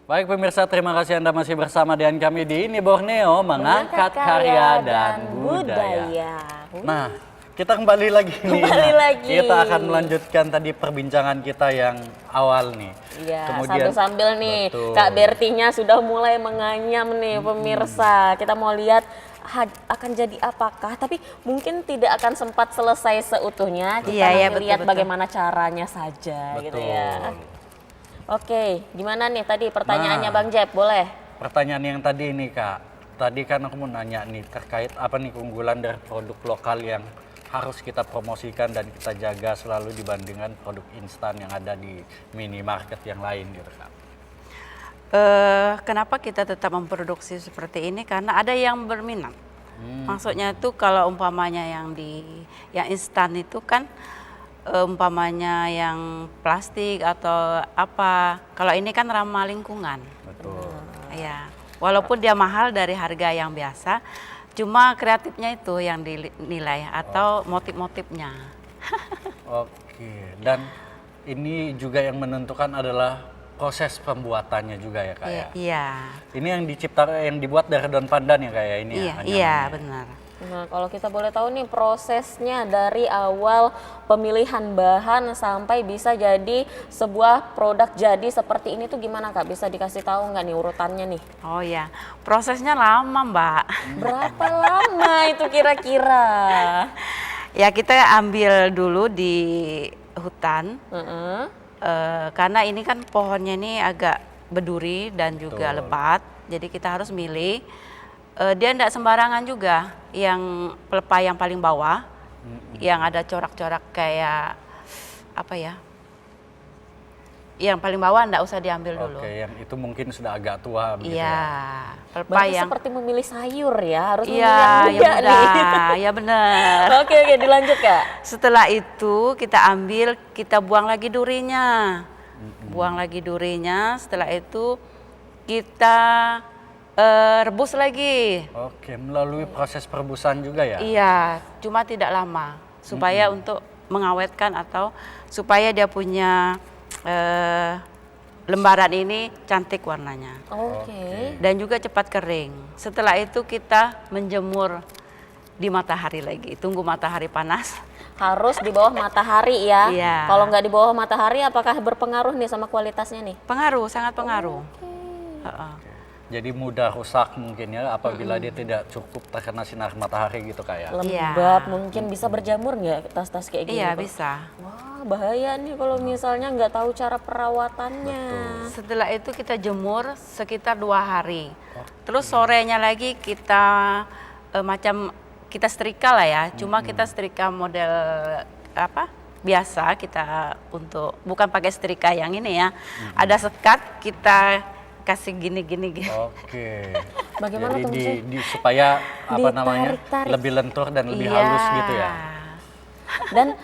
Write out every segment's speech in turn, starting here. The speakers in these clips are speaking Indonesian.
Baik pemirsa, terima kasih Anda masih bersama dengan kami di Ini Borneo mengangkat karya dan budaya. Nah, kita kembali lagi nih. Kita akan melanjutkan tadi perbincangan kita yang awal nih. Iya, sambil-sambil nih betul. Kak Bertinya sudah mulai menganyam nih pemirsa. Kita mau lihat akan jadi apakah, tapi mungkin tidak akan sempat selesai seutuhnya. Kita lihat bagaimana caranya saja gitu ya. Oke, gimana nih tadi pertanyaannya Bang Jeb, boleh? Pertanyaan yang tadi nih Kak, tadi kan aku mau nanya nih terkait apa nih keunggulan dari produk lokal yang harus kita promosikan dan kita jaga selalu dibandingkan produk instan yang ada di minimarket yang lain gitu Kak. Kenapa kita tetap memproduksi seperti ini? Karena ada yang berminat. Maksudnya itu kalau umpamanya yang instan itu kan umpamanya yang plastik atau apa, kalau ini kan ramah lingkungan. Betul. Ya, walaupun dia mahal dari harga yang biasa, cuma kreatifnya itu yang dinilai atau motif-motifnya. Oke, dan ini juga yang menentukan adalah proses pembuatannya juga ya Kak ya? Iya. Ini yang dibuat dari daun pandan ya Kak ya? Ini iya, ya, iya benar. Nah, kalau kita boleh tahu nih prosesnya dari awal pemilihan bahan sampai bisa jadi sebuah produk jadi seperti ini tuh gimana Kak? Bisa dikasih tahu nggak nih urutannya nih? Oh ya, prosesnya lama Mbak. Berapa lama itu kira-kira? Ya kita ambil dulu di hutan, karena ini kan pohonnya ini agak berduri dan juga lebat, jadi kita harus milih. Dia tidak sembarangan juga, yang pelepah yang paling bawah, yang ada corak-corak kayak apa ya, yang paling bawah tidak usah diambil dulu. Oke, yang itu mungkin sudah agak tua begitu ya. Pelepah yang seperti memilih sayur ya, harus memilih yang muda nih. Ya benar. Oke, dilanjut Kak. Setelah itu kita ambil, kita buang lagi durinya. Buang lagi durinya, setelah itu kita rebus lagi. Oke, melalui proses perebusan juga ya? Iya, cuma tidak lama supaya untuk mengawetkan atau supaya dia punya lembaran ini cantik warnanya. Oke. Dan juga cepat kering. Setelah itu kita menjemur di matahari lagi, tunggu matahari panas. Harus di bawah matahari ya? Iya. Kalau nggak di bawah matahari apakah berpengaruh nih sama kualitasnya nih? Pengaruh, sangat pengaruh. Jadi mudah rusak mungkin ya apabila dia tidak cukup terkena sinar matahari gitu kayak. Lembab, mungkin bisa berjamur nggak tas-tas kayak gini? Iya bisa. Wah bahaya nih kalau misalnya nggak tahu cara perawatannya. Betul. Setelah itu kita jemur sekitar 2 hari. Terus sorenya lagi kita macam kita setrika lah ya. Cuma kita setrika model apa? Biasa kita untuk bukan pakai setrika yang ini ya. Ada sekat kita kasih gini. Oke. Bagaimana tuh supaya apa namanya lebih lentur dan lebih halus gitu ya. Dan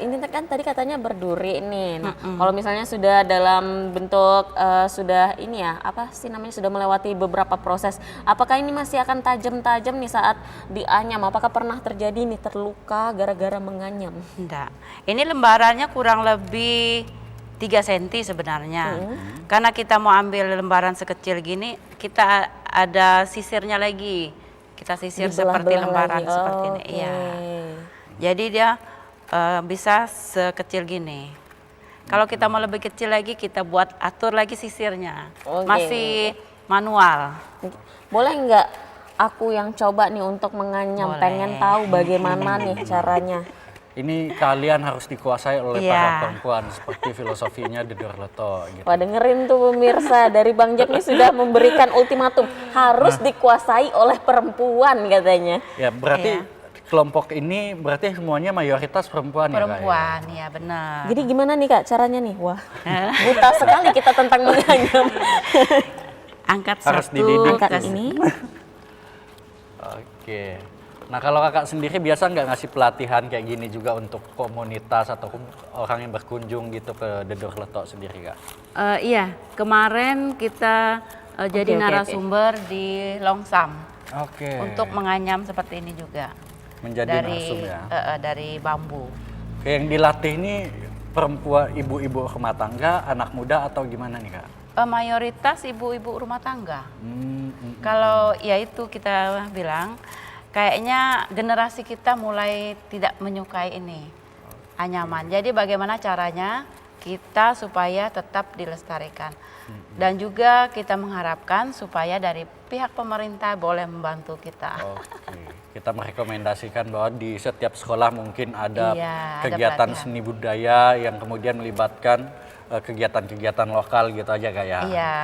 ini kan tadi katanya berduri nih. Nah, kalau misalnya sudah dalam bentuk sudah ini ya apa sih namanya sudah melewati beberapa proses, apakah ini masih akan tajam-tajam nih saat dianyam? Apakah pernah terjadi nih terluka gara-gara menganyam? Enggak. Ini lembarannya kurang lebih 3 cm sebenarnya. Karena kita mau ambil lembaran sekecil gini, kita ada sisirnya lagi. Kita sisir seperti lembaran seperti ini. Iya. Jadi dia bisa sekecil gini. Kalau kita mau lebih kecil lagi, kita buat atur lagi sisirnya. Masih manual. Boleh nggak aku yang coba nih untuk menganyam? Boleh. Pengen tahu bagaimana nih caranya. Ini kalian harus dikuasai oleh para perempuan seperti filosofinya Dedor Leto gitu. Wah dengerin tuh pemirsa, dari Bang Jeb nih sudah memberikan ultimatum harus dikuasai oleh perempuan katanya. Ya berarti kelompok ini berarti semuanya mayoritas perempuan ya Kak? Perempuan, ya benar. Jadi gimana nih Kak caranya nih? Wah buta sekali kita tentang menganyam. Angkat harus satu, dididik. Angkat ini. Oke. Nah kalau kakak sendiri biasa nggak ngasih pelatihan kayak gini juga untuk komunitas atau orang yang berkunjung gitu ke Dedor Leto sendiri Kak? Iya, kemarin kita jadi narasumber di Longsam. Untuk menganyam seperti ini juga. Menjadi narsum ya? Dari bambu. Kayak yang dilatih ini perempuan, ibu-ibu rumah tangga, anak muda atau gimana nih Kak? Mayoritas ibu-ibu rumah tangga. Kalau ya itu kita bilang, kayaknya generasi kita mulai tidak menyukai ini, anyaman. Jadi bagaimana caranya kita supaya tetap dilestarikan. Dan juga kita mengharapkan supaya dari pihak pemerintah boleh membantu kita. Oke. Kita merekomendasikan bahwa di setiap sekolah mungkin ada Iya, ada kegiatan pelatihan. seni budaya yang kemudian melibatkan kegiatan-kegiatan lokal gitu aja Kak ya. Iya,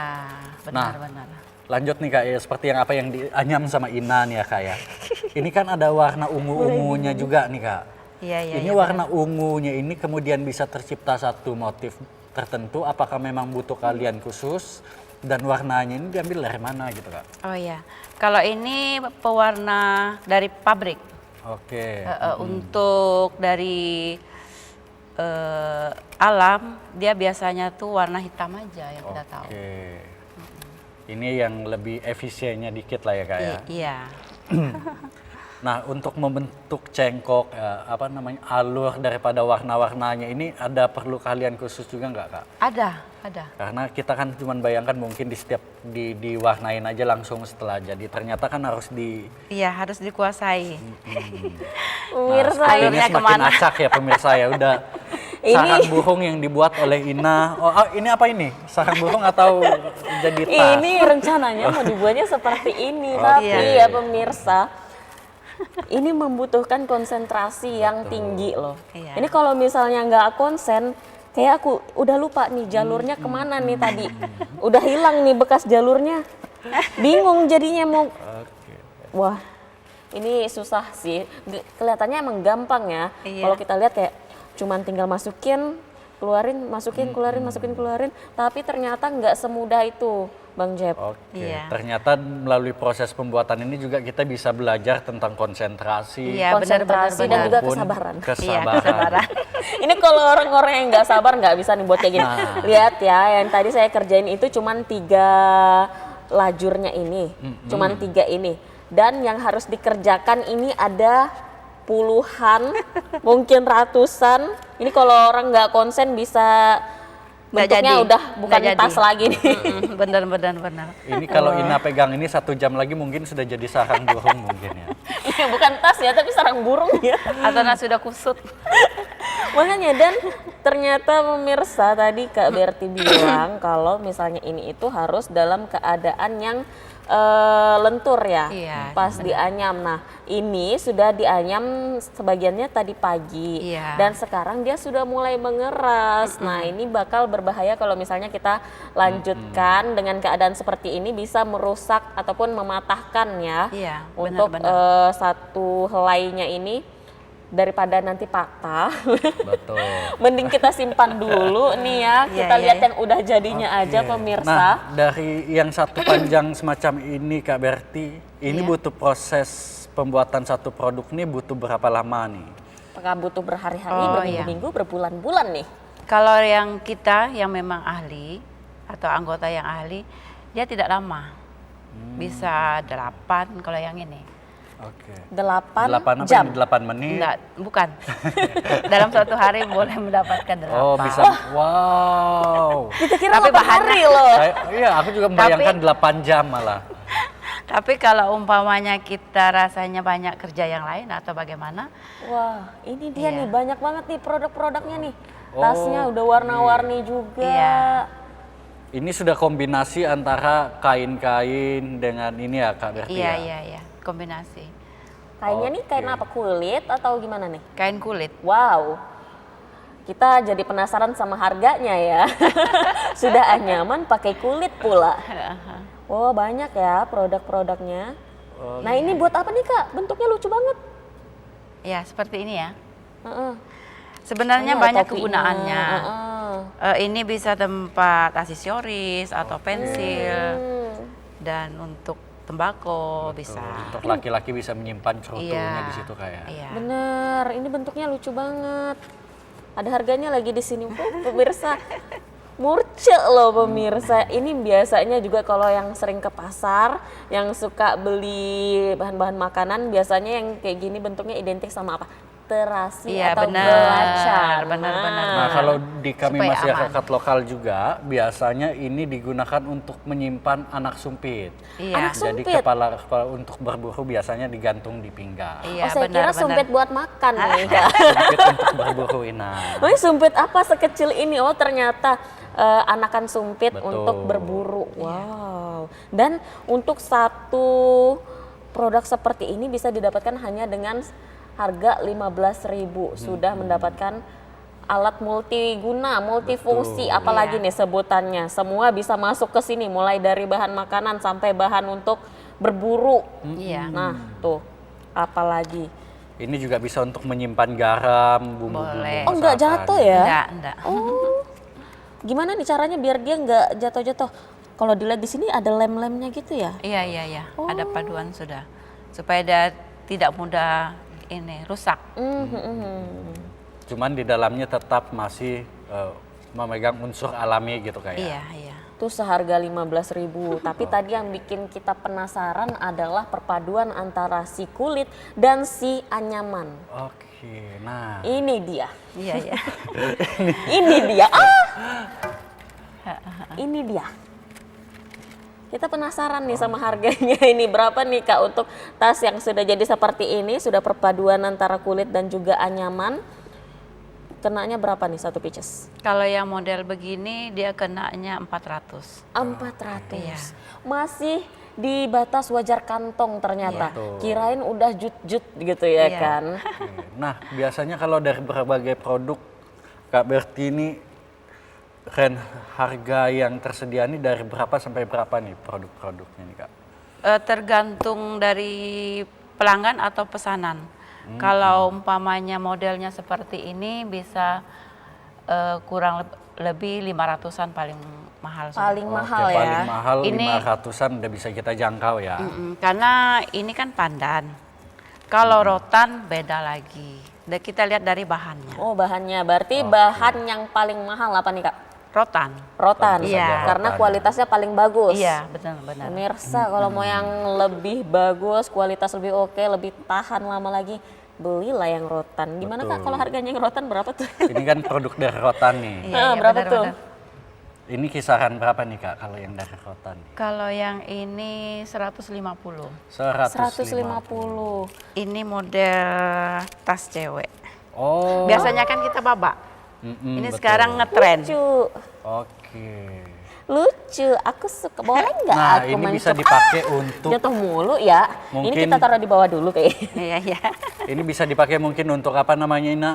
Nah, benar-benar. lanjut nih Kak, ya, seperti yang apa yang dianyam sama Ina nih ya Kak ya. Ini kan ada warna ungu-ungunya juga nih Kak. Iya, iya. Ini iya, warna ungunya ini kemudian bisa tercipta satu motif tertentu, apakah memang butuh kalian khusus dan warnanya ini diambil dari mana gitu Kak? Oh iya, kalau ini pewarna dari pabrik. Oke. Untuk dari alam, dia biasanya tuh warna hitam aja yang kita tahu. Oke. Ini yang lebih efisiennya dikit lah ya Kak ya. Iya. Nah, untuk membentuk cengkok, apa namanya, alur daripada warna-warnanya ini ada perlu kalian khusus juga nggak Kak? Ada. Karena kita kan cuma bayangkan mungkin diwarnain aja langsung setelah jadi. Ternyata kan harus Iya, harus dikuasai. Pemirsa, sepertinya Alurnya semakin kemana? acak ya pemirsa ya. Udah sarang burung yang dibuat oleh Ina. Oh, ini apa ini? Sarang burung atau jadi tas? ini rencananya mau dibuatnya seperti ini, Oke. tapi ya pemirsa, ini membutuhkan konsentrasi yang tinggi loh. Iya. Ini kalau misalnya nggak konsen, kayak aku udah lupa nih jalurnya kemana nih tadi. Udah hilang nih bekas jalurnya. Bingung jadinya mau. Oke. Wah, ini susah sih. Kelihatannya emang gampang ya. Iya. Kalau kita lihat kayak cuman tinggal masukin, keluarin, masukin, keluarin, masukin, keluarin. Tapi ternyata nggak semudah itu, Bang Jeb. Oke, Iya. ternyata melalui proses pembuatan ini juga kita bisa belajar tentang konsentrasi, Iya, Konsentrasi dan benar-benar. juga maupun kesabaran. Iya, kesabaran. Ini kalau orang-orang yang nggak sabar nggak bisa nih buat kayak gini. Nah. Lihat ya, yang tadi saya kerjain itu cuman 3 lajurnya ini, cuman 3 ini. Dan yang harus dikerjakan ini ada puluhan, mungkin ratusan. Ini kalau orang nggak konsen bisa Nggak bentuknya jadi. udah bukan Nggak tas jadi. lagi nih. Benar. Ini kalau Ina pegang ini 1 jam lagi mungkin sudah jadi sarang burung mungkin ya. Bukan tas ya, tapi sarang burung ya. Atau sudah kusut. Makanya, dan ternyata pemirsa tadi Kak Berti bilang kalau misalnya ini itu harus dalam keadaan yang lentur ya, Iya, pas dianyam. Nah, ini sudah dianyam sebagiannya tadi pagi, Iya. dan sekarang dia sudah mulai mengeras. Nah, ini bakal berbahaya kalau misalnya kita lanjutkan dengan keadaan seperti ini, bisa merusak ataupun mematahkan ya. Iya, Untuk benar-benar. satu helainya ini, daripada nanti patah. Betul. Mending kita simpan dulu nih ya, Iya, kita iya, lihat iya. yang udah jadinya aja Oke. pemirsa. Nah, dari yang satu panjang semacam ini Kak Berti, ini Iya. butuh proses pembuatan satu produk ini butuh berapa lama nih? Apakah butuh berhari-hari, Oh, berminggu-minggu, berbulan-bulan nih? Kalau yang kita yang memang ahli atau anggota yang ahli, dia tidak lama. Bisa 8 kalau yang ini. Oke. 8 8 jam. 8 menit. Enggak, bukan. Dalam 1 hari boleh mendapatkan 8. Oh, bisa. Wow. Kita kira Tapi 8 bahannya- hari loh. Iya, aku juga membayangkan 8 jam malah. Tapi kalau umpamanya kita rasanya banyak kerja yang lain atau bagaimana, Wah, ini dia Iya. nih, banyak banget nih produk-produknya nih. Oh, Tasnya udah warna-warni juga. Iya. Ini sudah kombinasi antara kain-kain dengan ini ya Kak Berti ya? iya, kombinasi. Kainnya nih kain Oke. apa? Kulit atau gimana nih? Kain kulit. Wow, kita jadi penasaran sama harganya ya. Sudah anyaman pakai kulit pula. Wah, banyak ya produk-produknya. Oh, Nah, ini buat apa nih Kak? Bentuknya lucu banget. Ya, seperti ini ya. Heeh. Sebenarnya Iya, banyak topinya. kegunaannya. Heeh. Ini bisa tempat aksesoris atau pensil Hmm. dan untuk tembakau bisa. Untuk laki-laki bisa menyimpan cerutunya di situ kayak. Iya. Bener, ini bentuknya lucu banget. Ada harganya lagi di sini, pemirsa. Murce loh pemirsa. Ini biasanya juga kalau yang sering ke pasar, yang suka beli bahan-bahan makanan, biasanya yang kayak gini bentuknya identik sama apa? literasi Iya, atau benar, belajar. benar. Nah, kalau di kami Supaya masyarakat lokal juga biasanya ini digunakan untuk menyimpan anak sumpit. Iya. Anak Jadi sumpit? kepala untuk berburu biasanya digantung di pinggang. Iya, Saya kira sumpit buat makan nih Kak. Sumpit untuk berburu inang. Oh, sumpit apa sekecil ini? Oh, ternyata anakan sumpit Betul. untuk berburu. Wow. Dan untuk satu produk seperti ini bisa didapatkan hanya dengan harga 15.000. Sudah mendapatkan alat multiguna, multifungsi, Betul. apalagi Iya. nih sebutannya. Semua bisa masuk ke sini, mulai dari bahan makanan sampai bahan untuk berburu. Iya. Nah, tuh, apalagi. Ini juga bisa untuk menyimpan garam, bumbu-bumbu Boleh. Oh, nggak masakan. jatuh ya? Enggak. Oh, gimana nih caranya biar dia nggak jatuh-jatuh? Kalau dilihat di sini ada lem-lemnya gitu ya? Iya. Ada paduan sudah. Supaya dia tidak mudah ini rusak. Cuman di dalamnya tetap masih memegang unsur alami gitu kayak. Iya. Itu seharga 15.000. Tapi tadi yang bikin kita penasaran adalah perpaduan antara si kulit dan si anyaman. Oke, nah. Ini dia. Iya. Ini dia. Ini dia. Kita penasaran nih sama harganya ini berapa nih Kak untuk tas yang sudah jadi seperti ini, sudah perpaduan antara kulit dan juga anyaman. Kenanya berapa nih satu pieces? Kalau yang model begini dia kenanya 400. 400. Iya. Masih di batas wajar kantong ternyata. Betul. Kirain udah jut-jut gitu ya Iya. kan. Oke. Nah, biasanya kalau dari berbagai produk Kak Berti ini harga yang tersedia ini dari berapa sampai berapa nih produk-produknya nih Kak? Tergantung dari pelanggan atau pesanan. Kalau umpamanya modelnya seperti ini bisa kurang lebih 500-an paling mahal. sudah. Paling mahal Oke, ya. paling mahal Ini- 500-an udah bisa kita jangkau ya. Karena ini kan pandan. Kalau rotan beda lagi. Dan kita lihat dari bahannya. Oh, bahannya. Berarti bahan yang paling mahal apa nih Kak? Rotan. Rotan. Tentu Iya. saja Karena rotan. kualitasnya paling bagus. Iya, benar. Pemirsa, kalau mau yang lebih bagus, kualitas lebih oke, lebih tahan lama lagi, belilah yang rotan. Gimana Kak Betul. kalau harganya yang rotan berapa tuh? Ini kan produk dari rotan nih. Iya, Berapa benar, tuh? benar. Ini kisaran berapa nih Kak kalau yang dari rotan? Kalau yang ini 150. 150. Ini model tas cewek. Oh. Biasanya kan kita babak. Mm-mm, Ini betul. sekarang ngetren. Lucu. Oke. Lucu. Aku suka. Boleh nggak Nah, aku ini bisa mencoba? dipakai untuk Jatuh mulu ya. Ini Mungkin- kita taruh di bawah dulu kayaknya. Iya. ini bisa dipakai mungkin untuk apa namanya ini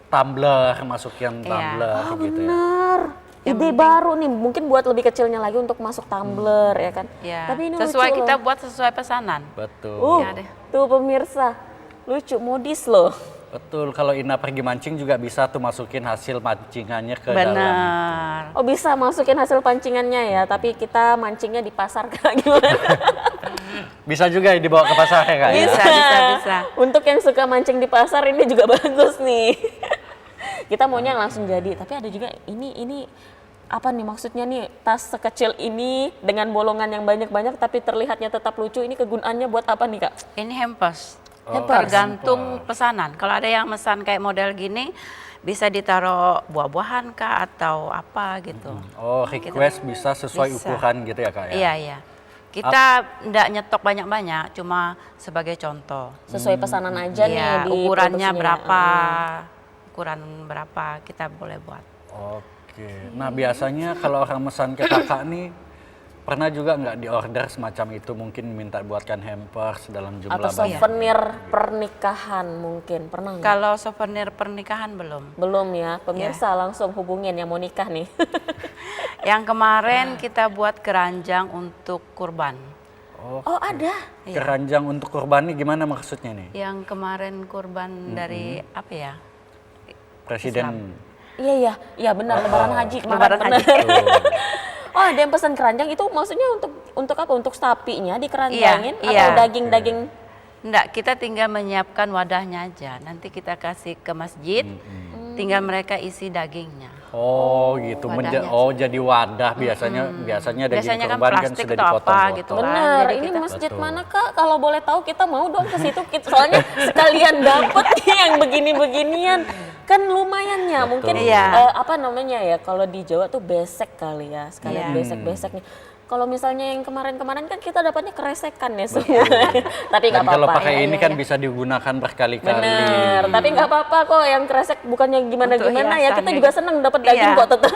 tumbler, masukin tumbler gitu ya. Benar. Ide baru nih, mungkin buat lebih kecilnya lagi untuk masuk tumbler ya kan. Ya. Tapi ini Sesuai lucu kita loh. buat sesuai pesanan. Betul. Ya deh. Tuh pemirsa, lucu modis loh. Betul, kalau Ina pergi mancing juga bisa tuh masukin hasil mancingannya ke dalam. Benar. Oh bisa masukin hasil pancingannya ya, tapi kita mancingnya di pasar Kak gimana? Bisa juga dibawa ke pasar ya Kak ya? Bisa. Untuk yang suka mancing di pasar ini juga bagus nih. Kita maunya langsung jadi, tapi ada juga ini apa nih maksudnya nih tas sekecil ini dengan bolongan yang banyak-banyak tapi terlihatnya tetap lucu. Ini kegunaannya buat apa nih Kak? Ini hampers. Oh, Tergantung pesanan. Kalau ada yang pesan kayak model gini, bisa ditaruh buah-buahan kah atau apa gitu. Oh, request bisa sesuai Bisa. ukuran gitu ya Kak ya? Iya. Kita nggak nyetok banyak-banyak, cuma sebagai contoh. Sesuai pesanan aja nih Iya, di ukurannya produksinya. berapa, ukuran berapa kita boleh buat. Oke, nah biasanya kalau orang mesan ke kakak nih, pernah juga nggak di order semacam itu, mungkin minta buatkan hampers dalam jumlah Atau banyak? souvenir pernikahan mungkin, pernah nggak? Kalau souvenir pernikahan belum. Belum ya, pemirsa langsung hubungin yang mau nikah nih. Yang kemarin kita buat keranjang untuk kurban. Oh ada? Keranjang untuk kurban nih gimana maksudnya nih? Yang kemarin kurban dari apa ya? Presiden. Iya benar, lebaran haji kemarin. Lebaran benar. haji. Oh ada yang pesan keranjang itu maksudnya untuk apa? Untuk sapinya dikeranjangin Iya. atau daging-daging? Enggak, kita tinggal menyiapkan wadahnya aja. Nanti kita kasih ke masjid, tinggal mereka isi dagingnya. Oh gitu, wadahnya. jadi wadah biasanya daging Biasanya kan kurban kan plastik sudah atau apa dipotong-potong. gitu kan. Benar, Jadi ini kita- masjid Betul. mana Kak? Kalau boleh tahu kita mau dong ke situ. Soalnya sekalian dapet nih yang begini-beginian. Kan lumayan ya, mungkin Iya. apa namanya ya, kalau di Jawa tuh besek kali ya, sekalian Iya. besek-beseknya. Kalau misalnya yang kemarin-kemarin kan kita dapatnya keresekan ya semua. Tapi nggak Dan kalau apa-apa. pakai ya, ini ya, kan ya. bisa digunakan berkali-kali. Bener, tapi nggak apa-apa kok yang kresek bukannya gimana-gimana ya, hiasan kita ya. juga seneng dapat daging Iya. kok tetap.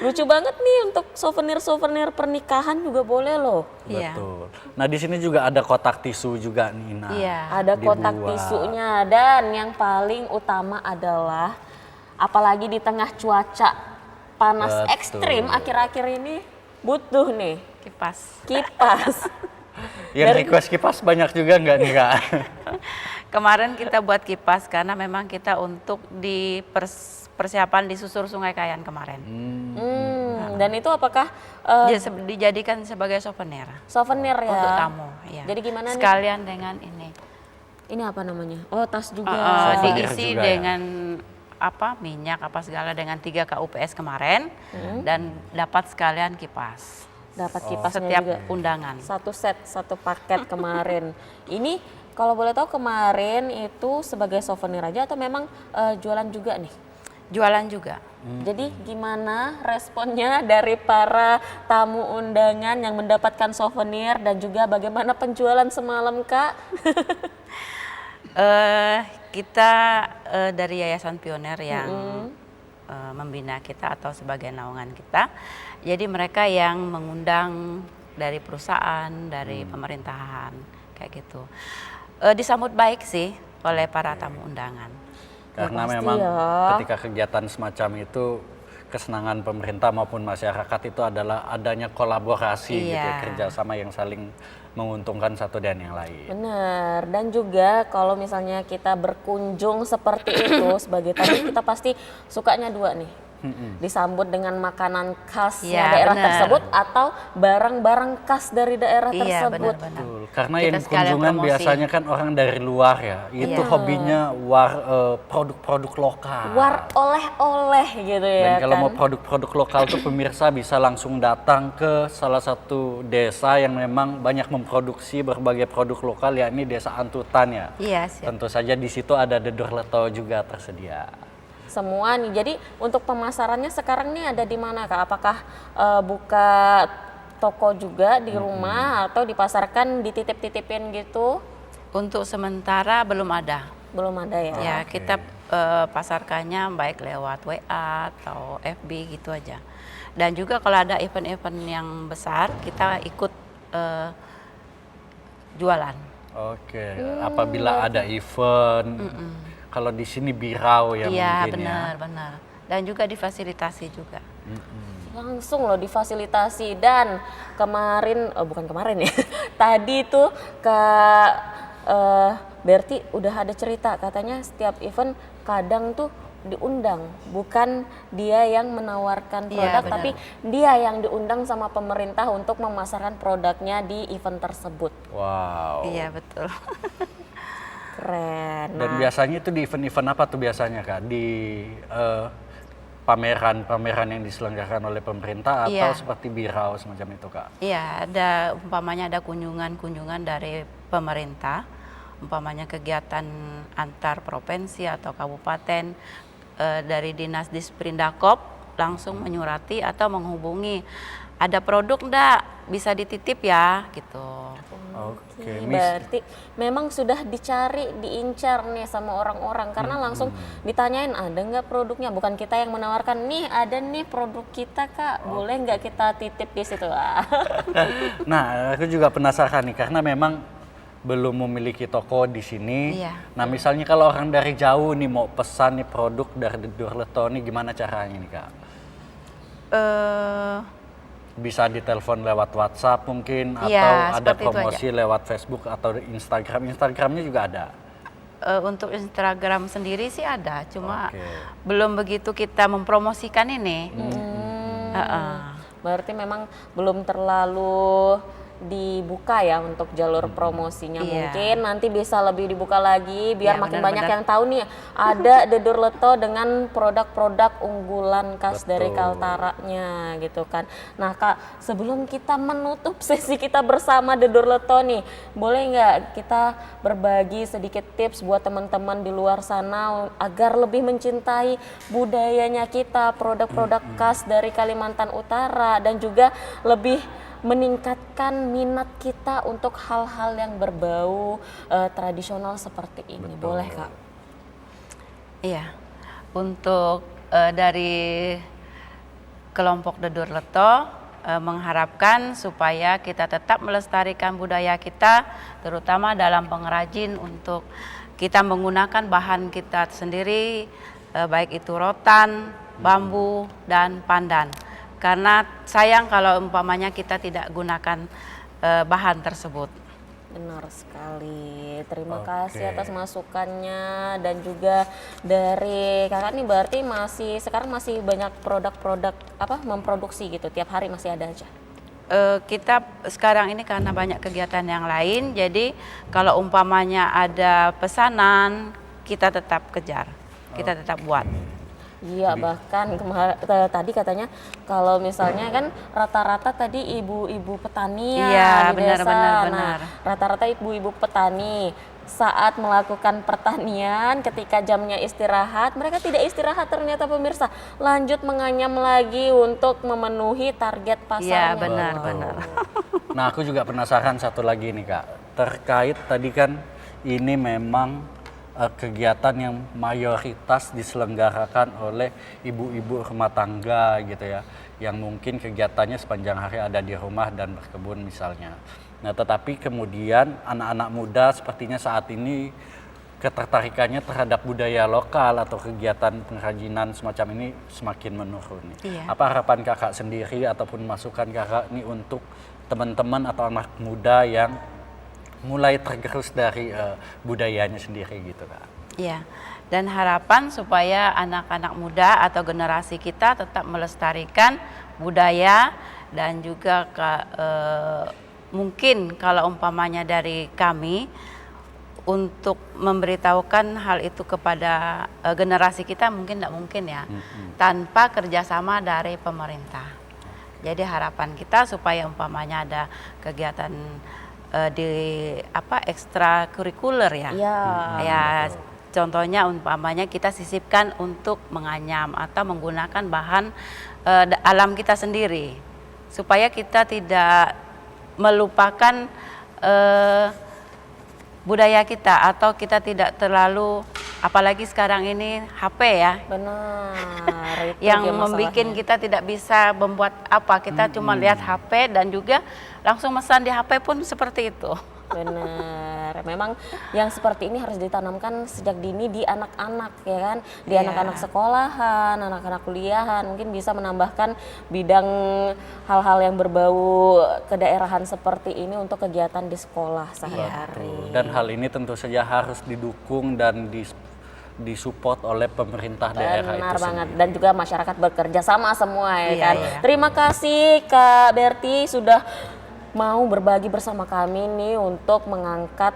Lucu banget nih untuk souvenir-souvenir pernikahan juga boleh loh. Iya. Betul. Nah di sini juga ada kotak tisu juga nih. Nah, Iya. Ada kotak dibuat. tisunya dan yang paling utama adalah apalagi di tengah cuaca panas Betul. ekstrim akhir-akhir ini butuh nih Kipas. kipas. Yang request kipas banyak juga nggak nih Kak? Kemarin kita buat kipas karena memang kita untuk di persiapan di susur Sungai Kayan kemarin. Dan itu apakah Dijadikan sebagai souvenir souvenir ya? untuk tamu. Ya. Jadi gimana nih? Sekalian dengan ini. Ini apa namanya? Oh, tas juga. Souvenir Diisi juga ya? dengan minyak apa segala dengan 3 KUPS kemarin dan dapat sekalian kipas. Dapat kipasnya Setiap juga. undangan. Satu set, satu paket kemarin. Ini kalau boleh tahu kemarin itu sebagai souvenir aja atau memang jualan juga nih? Jualan juga. Jadi gimana responnya dari para tamu undangan yang mendapatkan souvenir dan juga bagaimana penjualan semalam Kak? Kita dari Yayasan Pioner yang membina kita atau sebagai naungan kita. Jadi mereka yang mengundang dari perusahaan, dari pemerintahan, kayak gitu. Disambut baik sih oleh para tamu undangan. Karena pasti memang ya. ketika kegiatan semacam itu kesenangan pemerintah maupun masyarakat itu adalah adanya kolaborasi gitu ya, Iya. kerjasama yang saling menguntungkan satu dan yang lain. Benar, dan juga kalau misalnya kita berkunjung seperti itu sebagai tamu kita pasti sukanya dua nih. Disambut dengan makanan khasnya Iya, daerah benar. tersebut atau barang-barang khas dari daerah Iya, tersebut. benar-benar. Betul. Karena Kita yang sekalian kunjungan promosi. biasanya kan orang dari luar ya. Itu Iya. hobinya produk-produk lokal. War oleh-oleh gitu ya Dan kalau kan. mau produk-produk lokal tuh pemirsa bisa langsung datang ke salah satu desa yang memang banyak memproduksi berbagai produk lokal, yakni Desa Antutan ya. Iya, siap. Tentu saja di situ ada dedor leto juga tersedia. Semua nih. Jadi untuk pemasarannya sekarang nih ada di mana Kak? Apakah buka toko juga di rumah atau dipasarkan dititip-titipin gitu? Untuk sementara belum ada. Belum ada ya. Ya, kita pasarkannya baik lewat WA atau FB gitu aja. Dan juga kalau ada event-event yang besar, kita ikut jualan. Oke, apabila ada event, kalau di sini birau ya Iya, mungkin ya. benar. Dan juga difasilitasi juga. Langsung loh difasilitasi. Dan kemarin, bukan kemarin ya, tadi tuh Kak Berti udah ada cerita katanya setiap event kadang tuh diundang, bukan dia yang menawarkan Iya, produk, benar. tapi dia yang diundang sama pemerintah untuk memasarkan produknya di event tersebut. Wow. Iya, betul. Keren. Dan biasanya itu di event-event apa tuh biasanya Kak? Di pameran-pameran yang diselenggarakan oleh pemerintah atau Iya. seperti birau semacam itu Kak? Iya, umpamanya ada kunjungan-kunjungan dari pemerintah, umpamanya kegiatan antar provinsi atau kabupaten dari Dinas Disprindakop langsung menyurati atau menghubungi, ada produk enggak bisa dititip ya gitu. Oke, Berarti memang sudah dicari, diincar nih sama orang-orang karena langsung ditanyain ada nggak produknya, bukan kita yang menawarkan nih ada nih produk kita Kak, boleh nggak kita titip di situ? Nah, aku juga penasaran nih karena memang belum memiliki toko di sini. Iya. Nah, misalnya kalau orang dari jauh nih mau pesan nih produk dari Dedor Leto nih gimana caranya nih Kak? Bisa ditelepon lewat WhatsApp mungkin Iya, atau ada seperti itu promosi lewat Facebook atau Instagram. Instagramnya juga ada. Untuk Instagram sendiri sih ada, cuma Oke. belum begitu kita mempromosikan ini. Berarti memang belum terlalu dibuka ya untuk jalur promosinya. Iya. Mungkin nanti bisa lebih dibuka lagi biar Iya, makin benar, banyak benar. yang tahu nih ada Dedur Leto dengan produk-produk unggulan khas dari Betul. Kaltaranya gitu kan. Nah Kak, sebelum kita menutup sesi kita bersama Dedur Leto nih, boleh nggak kita berbagi sedikit tips buat teman-teman di luar sana agar lebih mencintai budayanya kita, produk-produk khas dari Kalimantan Utara, dan juga lebih meningkatkan minat kita untuk hal-hal yang berbau tradisional seperti ini. Betul. Boleh Kak? Iya, untuk dari kelompok Dedur Leto mengharapkan supaya kita tetap melestarikan budaya kita, terutama dalam pengrajin untuk kita menggunakan bahan kita sendiri, baik itu rotan, bambu, dan pandan. Karena sayang kalau umpamanya kita tidak gunakan bahan tersebut. Benar sekali. Terima Oke. kasih atas masukannya, dan juga dari Kakak nih berarti sekarang masih banyak produk-produk memproduksi gitu, tiap hari masih ada aja. Kita sekarang ini karena banyak kegiatan yang lain, jadi kalau umpamanya ada pesanan, kita tetap kejar, kita tetap buat. Iya, bahkan tadi katanya kalau misalnya kan rata-rata tadi ibu-ibu petani ya Iya, di benar, desa. benar, Nah, benar. rata-rata ibu-ibu petani saat melakukan pertanian ketika jamnya istirahat, mereka tidak istirahat ternyata pemirsa, lanjut menganyam lagi untuk memenuhi target pasarnya. Iya, benar, Betul. benar. Nah, aku juga penasaran satu lagi nih Kak, terkait tadi kan ini memang kegiatan yang mayoritas diselenggarakan oleh ibu-ibu rumah tangga gitu ya, yang mungkin kegiatannya sepanjang hari ada di rumah dan berkebun misalnya. Nah, tetapi kemudian anak-anak muda sepertinya saat ini ketertarikannya terhadap budaya lokal atau kegiatan pengrajinan semacam ini semakin menurun. Iya. Apa harapan Kakak sendiri ataupun masukan Kakak nih untuk teman-teman atau anak muda yang mulai tergerus dari budayanya sendiri gitu Kak? Iya, dan harapan supaya anak-anak muda atau generasi kita tetap melestarikan budaya, dan juga mungkin kalau umpamanya dari kami untuk memberitahukan hal itu kepada generasi kita mungkin tidak mungkin ya, tanpa kerjasama dari pemerintah. Jadi harapan kita supaya umpamanya ada kegiatan di ekstrakurikuler ya. Iya. Ya, contohnya umpamanya kita sisipkan untuk menganyam atau menggunakan bahan alam kita sendiri, supaya kita tidak melupakan budaya kita, atau kita tidak terlalu, apalagi sekarang ini HP ya, Benar. Itu yang dia membuat masalahnya. kita tidak bisa membuat apa, kita cuma lihat HP dan juga langsung pesan di HP pun seperti itu. Benar, memang yang seperti ini harus ditanamkan sejak dini di anak-anak ya kan, di Iya. anak-anak sekolahan, anak-anak kuliahan, mungkin bisa menambahkan bidang hal-hal yang berbau kedaerahan seperti ini untuk kegiatan di sekolah sehari-hari. Dan hal ini tentu saja harus didukung dan disupport oleh pemerintah daerah itu Benar banget, sendiri. dan juga masyarakat bekerja sama semua ya Iya, kan. iya. Terima kasih Kak Berti sudah mau berbagi bersama kami nih untuk mengangkat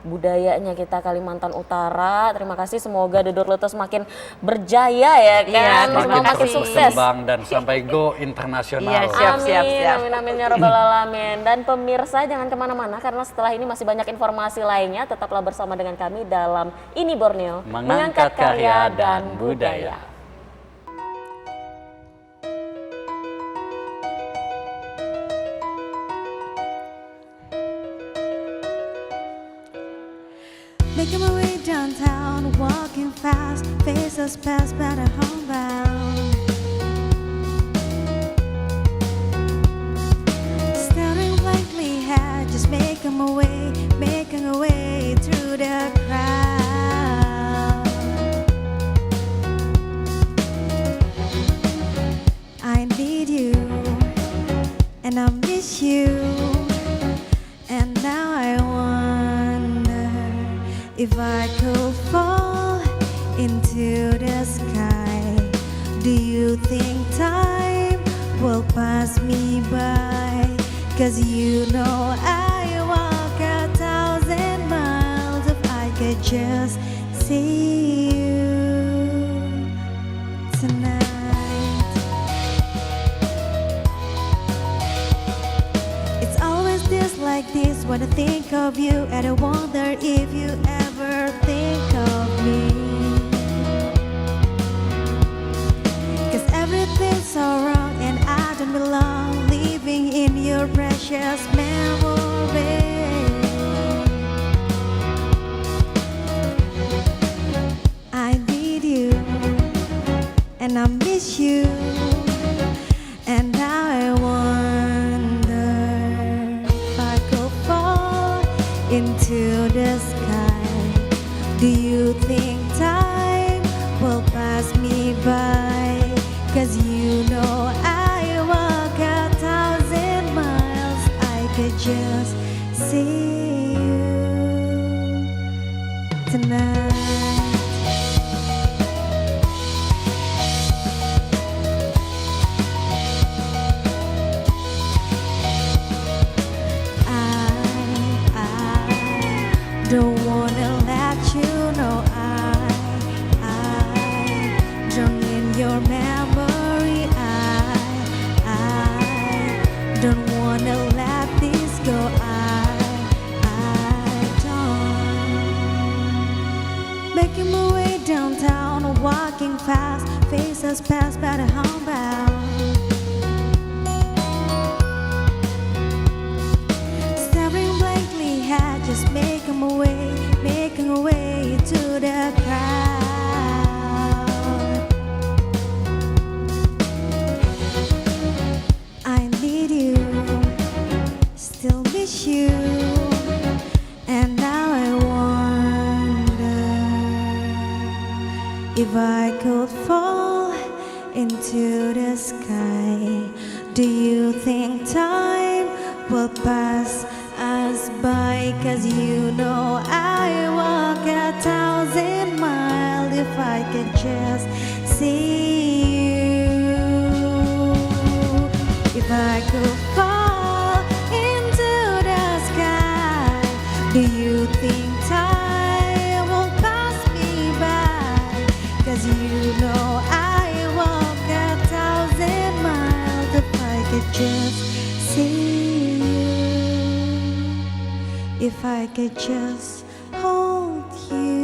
budayanya kita Kalimantan Utara. Terima kasih, semoga Dedur Leto semakin berjaya ya kan, Iya, semoga terima makin kasih. sukses. Berkembang dan sampai go internasional. Iya, siap. Amin, amin, amin ya rabbal alamin. Dan pemirsa jangan kemana-mana, karena setelah ini masih banyak informasi lainnya. Tetaplah bersama dengan kami dalam Ini Borneo, Mengangkat karya dan budaya. Making my way downtown, walking fast, faces pass by the homebound. Staring blankly ahead, just making my way through the crowd. I need you, and I miss you, and now I wonder if I could fall into the sky. Do you think time will pass me by? 'Cause you know I walk 1,000 miles if I could just see you tonight. It's always just like this when I think of you, and I wonder if you ever think of me. 'Cause everything's so wrong and I don't belong, living in your precious memory. I need you and I miss you, and now I wonder if I could fall into the sky. Do you think time will pass me by? 'Cause you know I walk 1,000 miles, I could just see you tonight. I don't wanna let you know I drown in your memory. I don't wanna let this go. I don't. Making my way downtown, walking fast, faces pass by the homebound. Staring blankly at, just making my way to the crowd. I need you, still miss you, and now I wonder if I could fall into the sky. Do you think time will pass us by? 'Cause you know I walk 1,000 miles if I could just see you. If I could fall into the sky, do you think time will pass me by? 'Cause you know I walk 1,000 miles if I could just see you. If I could just hold you.